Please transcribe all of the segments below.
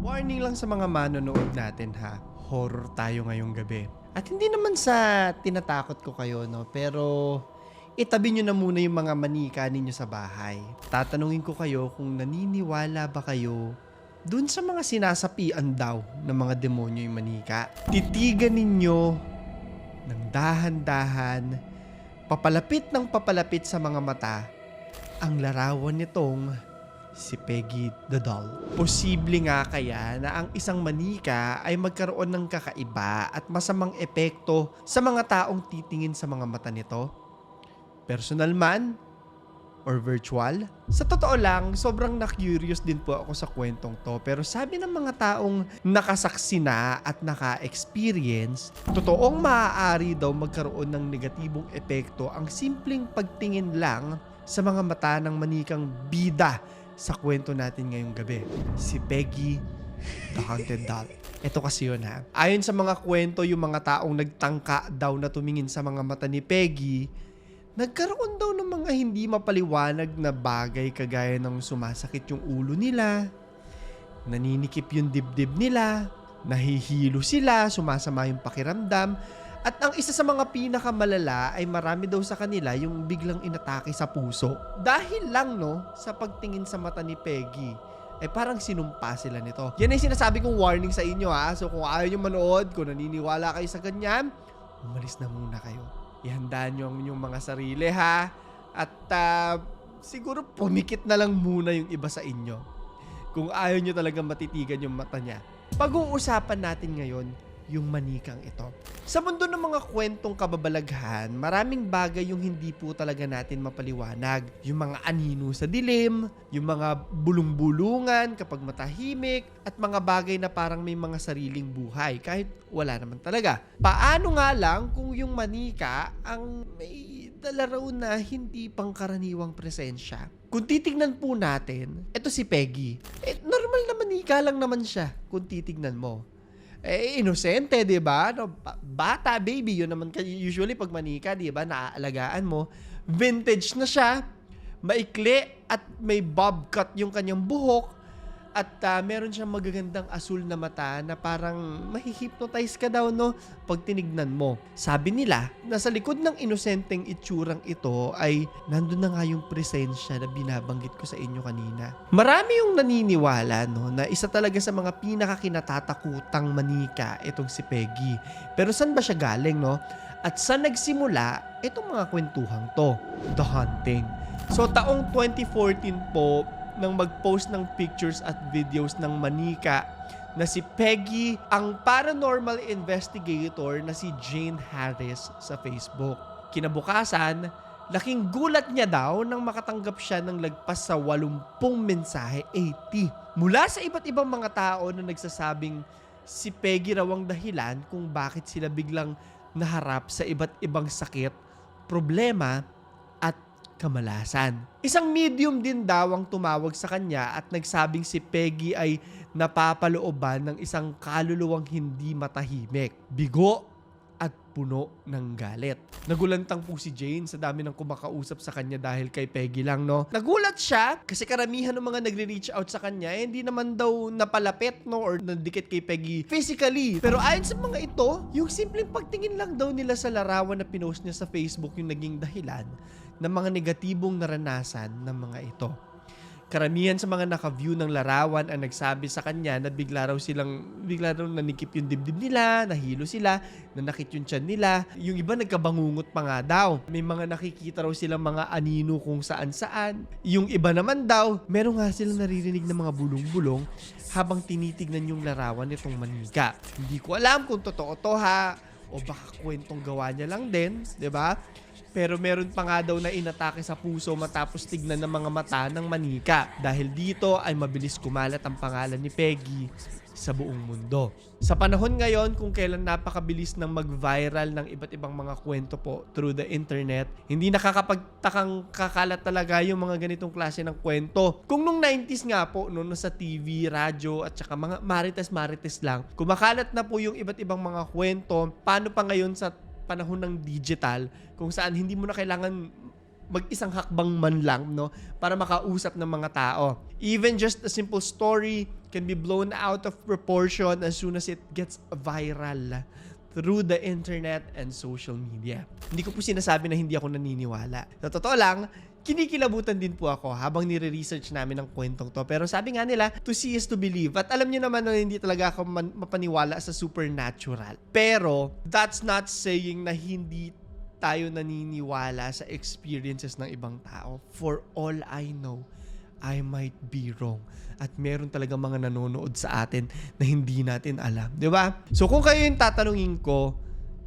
Warning lang sa mga manonood natin ha, horror tayo ngayong gabi. At hindi naman sa tinatakot ko kayo no, pero itabi nyo na muna yung mga manika ninyo sa bahay. Tatanungin ko kayo kung naniniwala ba kayo dun sa mga sinasapian daw ng mga demonyo yung manika. Titigan ninyo ng dahan-dahan, papalapit ng papalapit sa mga mata, ang larawan nitong si Peggy the Doll. Posible nga kaya na ang isang manika ay magkaroon ng kakaiba at masamang epekto sa mga taong titingin sa mga mata nito? Personal man or virtual? Sa totoo lang, sobrang na-curious din po ako sa kwentong to. Pero sabi ng mga taong nakasaksi na at naka-experience, totoong maaari daw magkaroon ng negatibong epekto ang simpleng pagtingin lang sa mga mata ng manikang bida sa kwento natin ngayong gabi, si Peggy the Haunted Doll. Ito kasi yun ha. Ayon sa mga kwento, yung mga taong nagtangka daw na tumingin sa mga mata ni Peggy, nagkaroon daw ng mga hindi mapaliwanag na bagay kagaya ng sumasakit yung ulo nila, naninikip yung dibdib nila, nahihilo sila, sumasama yung pakiramdam, at ang isa sa mga pinakamalala ay marami daw sa kanila yung biglang inatake sa puso. Dahil lang no, sa pagtingin sa mata ni Peggy, ay parang sinumpa sila nito. Yan ay sinasabi kong warning sa inyo ha. So kung ayaw nyo manood, kung naniniwala kayo sa ganyan, umalis na muna kayo. Ihandaan nyo ang inyong mga sarili ha. At siguro pumikit na lang muna yung iba sa inyo. Kung ayaw nyo talagang matitigan yung mata niya. Pag-uusapan natin ngayon, yung manikang ito. Sa mundo ng mga kwentong kababalaghan, maraming bagay yung hindi po talaga natin mapaliwanag. Yung mga anino sa dilim, yung mga bulong-bulungan kapag matahimik, at mga bagay na parang may mga sariling buhay kahit wala naman talaga. Paano nga lang kung yung manika ang may dala raw na hindi pangkaraniwang presensya? Kung titignan po natin, ito si Peggy. Normal na manika lang naman siya kung titignan mo. Inosente, di ba? No, bata, baby, yun naman usually pag manika, di ba? Naaalagaan mo. Vintage na siya, maikli at may bob cut yung kanyang buhok, at meron siyang magagandang asul na mata na parang mahihypnotize ka daw, no? Pag tinignan mo. Sabi nila, nasa likod ng inosenteng itsurang ito ay nandun na nga yung presensya na binabanggit ko sa inyo kanina. Marami yung naniniwala, no, na isa talaga sa mga pinakakinatatakutang manika itong si Peggy. Pero saan ba siya galing, no? At saan nagsimula itong mga kwentuhang to? The Haunting. So taong 2014 po, nang mag-post ng pictures at videos ng manika na si Peggy ang paranormal investigator na si Jane Harris sa Facebook. Kinabukasan, laking gulat niya daw nang makatanggap siya ng lagpas sa 80 mensahe, 80. Mula sa iba't ibang mga tao na nagsasabing si Peggy raw ang dahilan kung bakit sila biglang naharap sa iba't ibang sakit, problema, at kamalasan. Isang medium din daw ang tumawag sa kanya at nagsabing si Peggy ay napapalooban ng isang kaluluwang hindi matahimik, bigo at puno ng galit. Nagulantang po si Jane sa dami ng kumakausap sa kanya dahil kay Peggy lang, no? Nagulat siya kasi karamihan ng mga nagre-reach out sa kanya hindi naman daw napalapit, no, or nandikit kay Peggy physically. Pero ayon sa mga ito, yung simpleng pagtingin lang daw nila sa larawan na pinost niya sa Facebook yung naging dahilan ng mga negatibong naranasan ng mga ito. Karamihan sa mga naka-view ng larawan ang nagsabi sa kanya na bigla raw nanikip yung dibdib nila, nahilo sila, nanakit yung tiyan nila. Yung iba nagkabangungot pa nga daw. May mga nakikita raw silang mga anino kung saan-saan. Yung iba naman daw, meron nga silang naririnig ng mga bulong-bulong habang tinitignan yung larawan nitong manika. Hindi ko alam kung totoo to ha, O baka kwentong gawa niya lang din, 'di ba? Pero meron pa nga daw na inatake sa puso matapos tignan ng mga mata ng manika. Dahil dito ay mabilis kumalat ang pangalan ni Peggy sa buong mundo. Sa panahon ngayon kung kailan napakabilis ng mag-viral ng iba't ibang mga kwento po through the internet, hindi nakakapagtakang kakalat talaga yung mga ganitong klase ng kwento. Kung nung 90s nga po, noon sa TV, radyo at saka mga marites-marites lang, kumakalat na po yung iba't ibang mga kwento, paano pa ngayon sa panahon ng digital kung saan hindi mo na kailangan mag-isang hakbang man lang, no, para makausap ng mga tao. Even just a simple story can be blown out of proportion as soon as it gets viral through the internet and social media. Hindi ko po sinasabi na hindi ako naniniwala. Sa totoo lang, kinikilabutan din po ako habang nire-research namin ang kwentong to. Pero sabi nga nila, to see is to believe. At alam niyo naman na hindi talaga ako mapaniwala sa supernatural. Pero, that's not saying na hindi tayo naniniwala sa experiences ng ibang tao. For all I know, I might be wrong. At meron talaga mga nanonood sa atin na hindi natin alam. Di ba? So kung kayo yung tatanungin ko,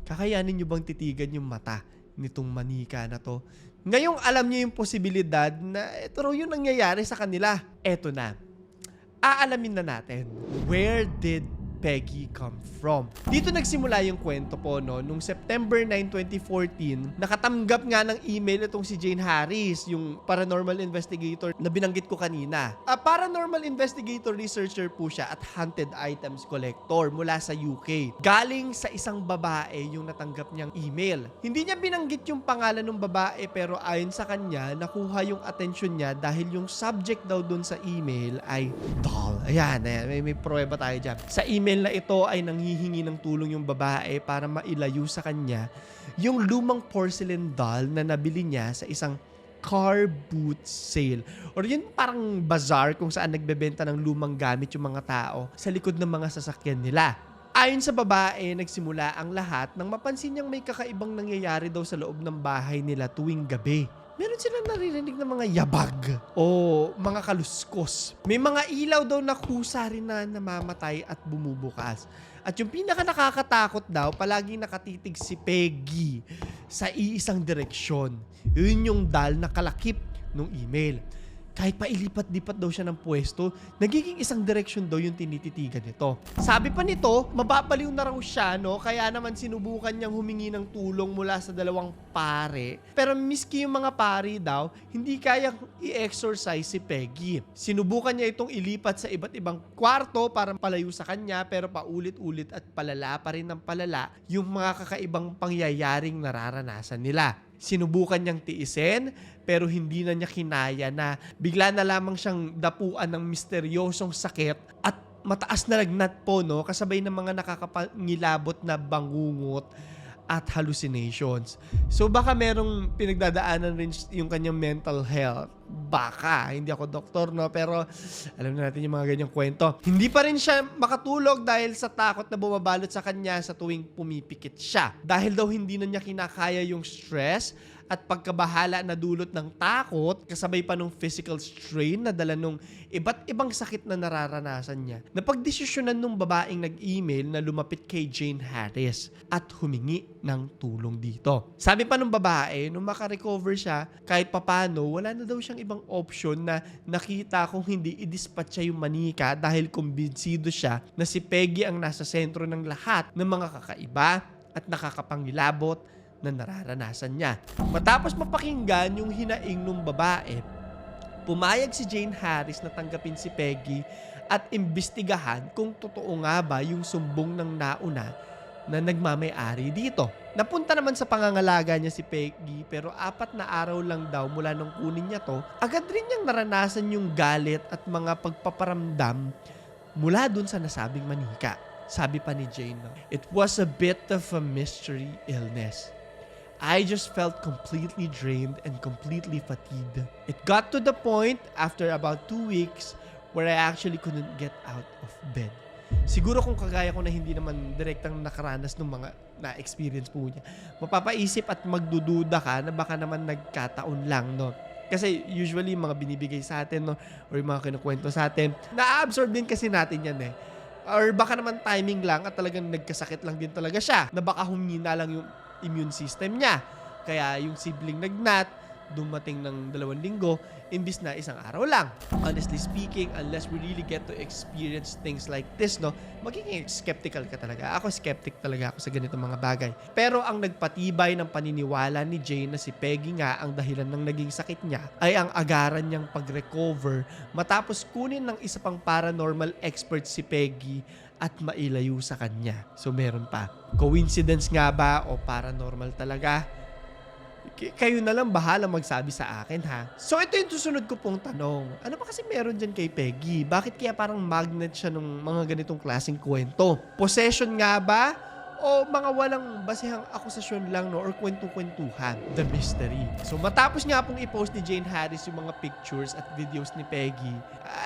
kakayanin nyo bang titigan yung mata nitong manika na to? Ngayong alam nyo yung posibilidad na ito raw yung nangyayari sa kanila. Eto na. Aalamin na natin. Where did Peggy come from? Dito nagsimula yung kwento po, no? Nung September 9, 2014, nakatanggap nga ng email itong si Jane Harris, yung paranormal investigator na binanggit ko kanina. A paranormal investigator researcher po siya at haunted items collector mula sa UK. Galing sa isang babae yung natanggap niyang email. Hindi niya binanggit yung pangalan ng babae pero ayon sa kanya, nakuha yung atensyon niya dahil yung subject daw dun sa email ay doll. Ayan, may pruweba tayo dyan. Sa email na ito ay nanghihingi ng tulong yung babae para mailayo sa kanya yung lumang porcelain doll na nabili niya sa isang car boot sale. Or yun parang bazaar kung saan nagbebenta ng lumang gamit yung mga tao sa likod ng mga sasakyan nila. Ayon sa babae, nagsimula ang lahat nang mapansin niyang may kakaibang nangyayari daw sa loob ng bahay nila tuwing gabi. Meron silang naririnig ng mga yabag o mga kaluskos. May mga ilaw daw na kusa rin na namamatay at bumubukas. At yung pinaka nakakatakot daw, palaging nakatitig si Peggy sa iisang direksyon. Yun yung dal na kalakip ng email. Kahit pailipat-lipat daw siya ng pwesto, nagiging isang direksyon daw yung tinititigan nito. Sabi pa nito, mababaliw na raw siya, no? Kaya naman sinubukan niyang humingi ng tulong mula sa dalawang pare. Pero miski yung mga pare daw, hindi kayang i-exorcise si Peggy. Sinubukan niya itong ilipat sa iba't ibang kwarto para palayo sa kanya, pero paulit-ulit at palala pa rin ng palala yung mga kakaibang pangyayaring nararanasan nila. Sinubukan niyang tiisin pero hindi na niya kinaya na bigla na lamang siyang dapuan ng misteryosong sakit at mataas na lagnat po, no, kasabay ng mga nakakapangilabot na bangungot at hallucinations. So baka merong pinagdadaanan rin yung kanyang mental health. Baka, hindi ako doktor, no, pero alam na natin yung mga ganyang kwento. Hindi pa rin siya makatulog dahil sa takot na bumabalot sa kanya sa tuwing pumipikit siya. Dahil daw hindi na niya kinakaya yung stress at pagkabahala na dulot ng takot, kasabay pa nung physical strain na dala nung iba't ibang sakit na nararanasan niya. Napagdesisyonan nung babaeng nag-email na lumapit kay Jane Harris at humingi ng tulong dito. Sabi pa nung babae, nung makarecover siya, kahit papano, wala na daw siyang ibang option na nakita kung hindi i-dispatch siya yung manika dahil kumbinsido siya na si Peggy ang nasa sentro ng lahat ng mga kakaiba at nakakapangilabot na nararanasan niya. Matapos mapakinggan yung hinaing ng babae, pumayag si Jane Harris na tanggapin si Peggy at imbestigahan kung totoo nga ba yung sumbong ng nauna na nagmamay-ari dito. Napunta naman sa pangangalaga niya si Peggy pero 4 na araw lang daw mula nung kunin niya to, agad rin niyang naranasan yung galit at mga pagpaparamdam mula dun sa nasabing manika. Sabi pa ni Jane, it was a bit of a mystery illness. I just felt completely drained and completely fatigued. It got to the point after about 2 weeks where I actually couldn't get out of bed. Siguro kung kagaya ko na hindi naman direktang nakaranas ng mga na-experience po niya, mapapaisip at magdududa ka na baka naman nagkataon lang, no? Kasi usually mga binibigay sa atin, no, or yung mga kinukwento sa atin, na-absorb din kasi natin yan eh. Or baka naman timing lang at talagang nagkasakit lang din talaga siya na baka humina lang yung immune system niya. Kaya yung sibling nagnat, dumating ng 2 linggo, imbis na 1 araw lang. Honestly speaking, unless we really get to experience things like this, no, magiging skeptical ka talaga. Ako skeptic talaga ako sa ganitong mga bagay. Pero ang nagpatibay ng paniniwala ni Jane na si Peggy nga ang dahilan ng naging sakit niya ay ang agaran niyang pag-recover matapos kunin ng isa pang paranormal expert si Peggy at mailayo sa kanya. So meron pa. Coincidence nga ba o paranormal talaga? Kayo na lang bahala magsabi sa akin, ha? So ito yung susunod ko pong tanong. Ano ba kasi meron dyan kay Peggy? Bakit kaya parang magnet siya ng mga ganitong klaseng kwento? Possession nga ba? O mga walang basehang akusasyon lang, no? Or kwento-kwentuhan? The mystery. So matapos nga pong i-post ni Jane Harris yung mga pictures at videos ni Peggy,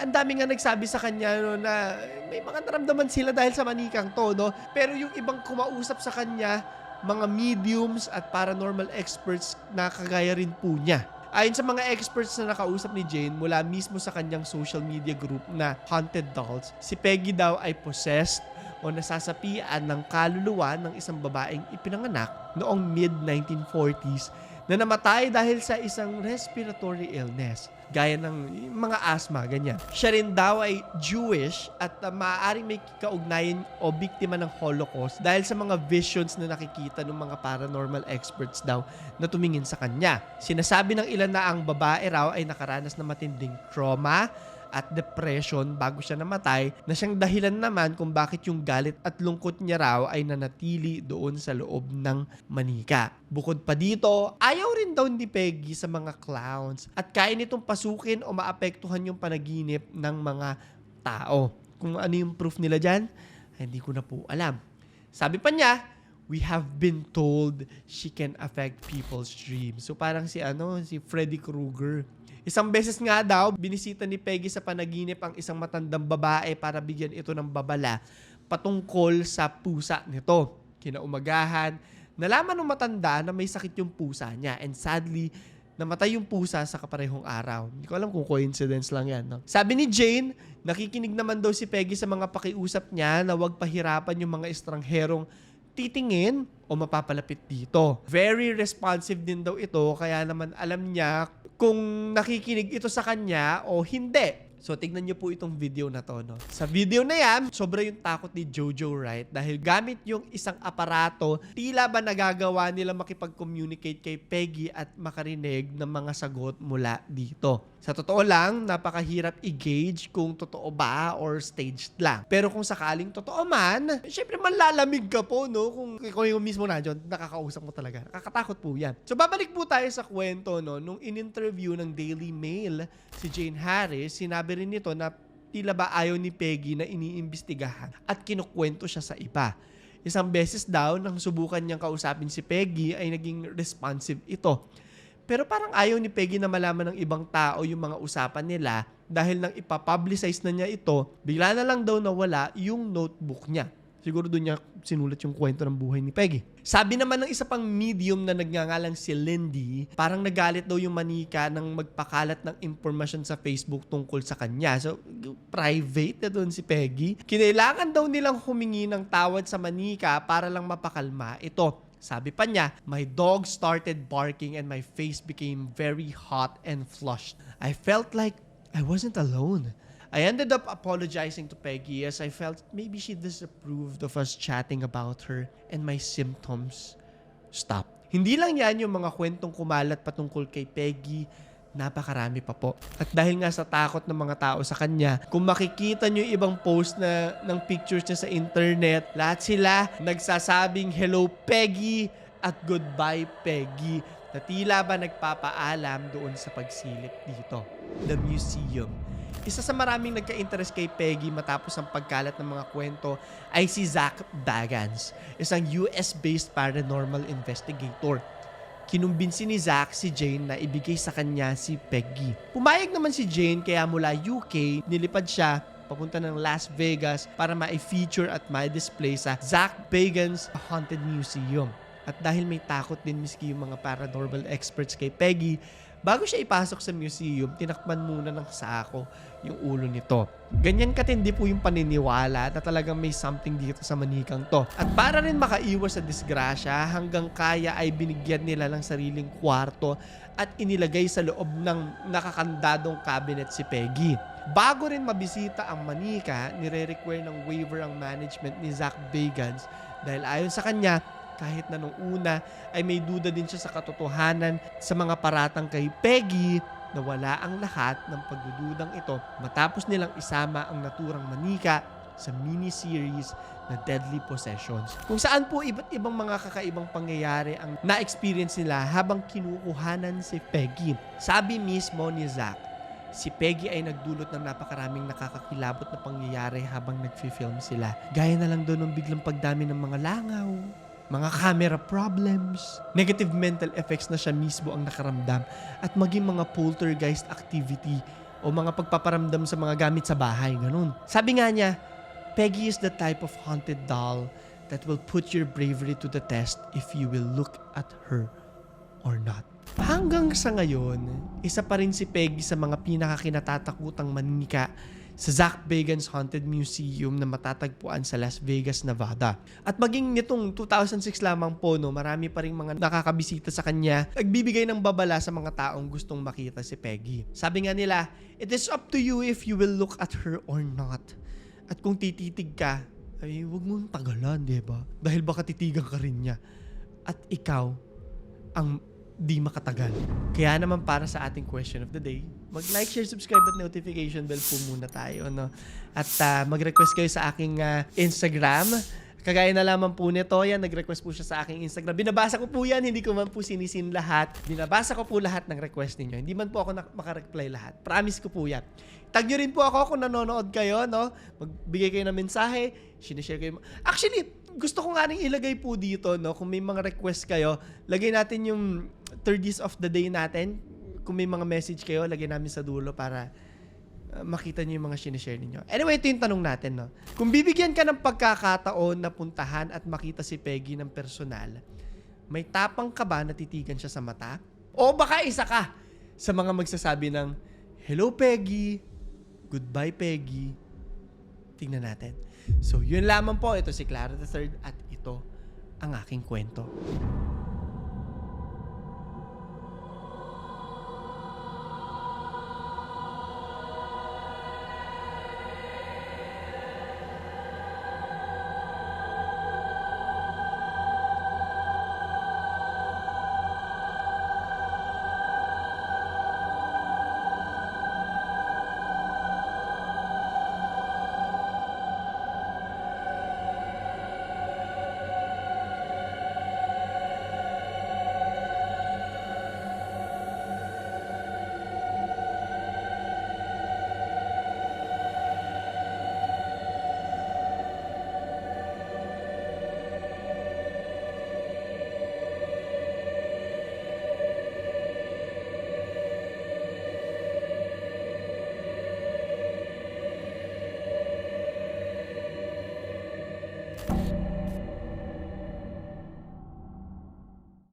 ang dami nga nagsabi sa kanya, no, na may mga naramdaman sila dahil sa manikang to, no? Pero yung ibang kumausap sa kanya, mga mediums at paranormal experts na kagaya rin po niya. Ayon sa mga experts na nakausap ni Jane mula mismo sa kanyang social media group na Haunted Dolls, si Peggy daw ay possessed o nasasapian ng kaluluwa ng isang babaeng ipinanganak noong mid-1940s na namatay dahil sa isang respiratory illness, gaya ng mga asthma, ganyan. Siya rin daw ay Jewish at maaaring may kaugnayan o biktima ng Holocaust dahil sa mga visions na nakikita ng mga paranormal experts daw na tumingin sa kanya. Sinasabi ng ilan na ang babae raw ay nakaranas ng matinding trauma at depression bago siya namatay, na siyang dahilan naman kung bakit yung galit at lungkot niya raw ay nanatili doon sa loob ng manika. Bukod pa dito, ayaw rin daw ni Peggy sa mga clowns at kaya nitong pasukin o maapektuhan yung panaginip ng mga tao. Kung ano yung proof nila dyan, hindi ko na po alam. Sabi pa niya, we have been told she can affect people's dreams. So parang si Freddy Krueger. Isang beses nga daw, binisita ni Peggy sa panaginip ang isang matandang babae para bigyan ito ng babala patungkol sa pusa nito. Kinaumagahan, nalaman ng matanda na may sakit yung pusa niya and sadly, namatay yung pusa sa kaparehong araw. Hindi ko alam kung coincidence lang yan, no? Sabi ni Jane, nakikinig naman daw si Peggy sa mga pakiusap niya na huwag pahirapan yung mga estrangherong titingin o mapapalapit dito. Very responsive din daw ito, kaya naman alam niya kung nakikinig ito sa kanya o hindi. So, tignan niyo po itong video na to, no? Sa video na yan, sobra yung takot ni Jojo Wright dahil gamit yung isang aparato, tila ba nagagawa nila makipag-communicate kay Peggy at makarinig ng mga sagot mula dito. Sa totoo lang, napakahirap i-gauge kung totoo ba or staged lang. Pero kung sakaling totoo man, syempre manlalamig ka po, no? Kung ikaw yung mismo na dyan, nakakausap mo talaga. Nakakatakot po yan. So, babalik po tayo sa kwento, no? Nung in-interview ng Daily Mail si Jane Harris, sinabi rin nito na tila ba ayaw ni Peggy na iniimbestigahan at kinukwento siya sa iba. Isang beses daw nang subukan niyang kausapin si Peggy ay naging responsive ito. Pero parang ayaw ni Peggy na malaman ng ibang tao yung mga usapan nila dahil nang ipapublicize na niya ito, bigla na lang daw nawala yung notebook niya. Siguro doon niya sinulat yung kwento ng buhay ni Peggy. Sabi naman ng isa pang medium na nagngangalang si Lindy, parang nagalit daw yung manika nang magpakalat ng impormasyon sa Facebook tungkol sa kanya. So, private na doon si Peggy. Kinailangan daw nilang humingi ng tawad sa manika para lang mapakalma ito. Sabi pa niya, my dog started barking and my face became very hot and flushed. I felt like I wasn't alone. I ended up apologizing to Peggy as I felt maybe she disapproved of us chatting about her and my symptoms stopped. Hindi lang yan yung mga kwentong kumalat patungkol kay Peggy, napakarami pa po. At dahil nga sa takot ng mga tao sa kanya, kung makikita nyo yung ibang post ng pictures niya sa internet, lahat sila nagsasabing hello Peggy at goodbye Peggy, na tila ba nagpapaalam doon sa pagsilip dito. The Museum. Isa sa maraming nagka-interest kay Peggy matapos ang pagkalat ng mga kwento ay si Zach Bagans, isang US-based paranormal investigator. Kinumbinsi ni Zach si Jane na ibigay sa kanya si Peggy. Pumayag naman si Jane kaya mula UK, nilipad siya papunta ng Las Vegas para ma-feature at ma-display sa Zach Bagans Haunted Museum. At dahil may takot din miski yung mga paranormal experts kay Peggy, bago siya ipasok sa museum, tinakpan muna ng sako yung ulo nito. Ganyan katindi po yung paniniwala na talagang may something dito sa manikang to. At para rin makaiwas sa disgrasya, hanggang kaya ay binigyan nila ng sariling kwarto at inilagay sa loob ng nakakandadong cabinet si Peggy. Bago rin mabisita ang manika, nire-require ng waiver ang management ni Zach Bagans dahil ayon sa kanya, kahit na nung una ay may duda din siya sa katotohanan sa mga paratang kay Peggy, na wala ang lahat ng pagdududang ito matapos nilang isama ang naturang manika sa mini-series na Deadly Possessions, kung saan po iba't ibang mga kakaibang pangyayari ang na-experience nila habang kinukuhanan si Peggy. Sabi mismo ni Zach, si Peggy ay nagdulot ng napakaraming nakakakilabot na pangyayari habang nagfi-film sila. Gaya na lang doon ng biglang pagdami ng mga langaw, mga camera problems, negative mental effects na siya mismo ang nakaramdam, at maging mga poltergeist activity o mga pagpaparamdam sa mga gamit sa bahay, ganun. Sabi nga niya, Peggy is the type of haunted doll that will put your bravery to the test if you will look at her or not. Hanggang sa ngayon, isa pa rin si Peggy sa mga pinakakinatatakutang manika sa Zach Bagans Haunted Museum na matatagpuan sa Las Vegas, Nevada. At maging nitong 2006 lamang po, no, marami pa rin mga nakakabisita sa kanya, nagbibigay ng babala sa mga taong gustong makita si Peggy. Sabi nga nila, it is up to you if you will look at her or not. At kung tititig ka, ay huwag mong tagalan, diba? Dahil baka titigan ka rin niya. At ikaw ang di makatagal. Kaya naman para sa ating question of the day, mag-like, share, subscribe at notification bell po muna tayo, no? At mag-request kayo sa aking Instagram. Kagaya na lamang po nito, yan, nag-request po siya sa aking Instagram. Binabasa ko po yan, hindi ko man po sinisin lahat. Binabasa ko po lahat ng request ninyo. Hindi man po ako makareply lahat. Promise ko po yan. Tag nyo rin po ako kung nanonood kayo, no? Magbigay kayo ng mensahe, sinishare kayo. Actually, gusto ko nga rin ilagay po dito, no? Kung may mga request kayo, lagay natin yung 30s of the day natin. Kung may mga message kayo, lagay namin sa dulo para makita niyo yung mga sinishare ninyo. Anyway, ito yung tanong natin, no? Kung bibigyan ka ng pagkakataon na puntahan at makita si Peggy ng personal, may tapang ka ba na titigan siya sa mata? O baka isa ka sa mga magsasabi ng, hello Peggy, goodbye Peggy. Tingnan natin. So, yun lamang po. Ito si Clara III at ito ang aking kwento.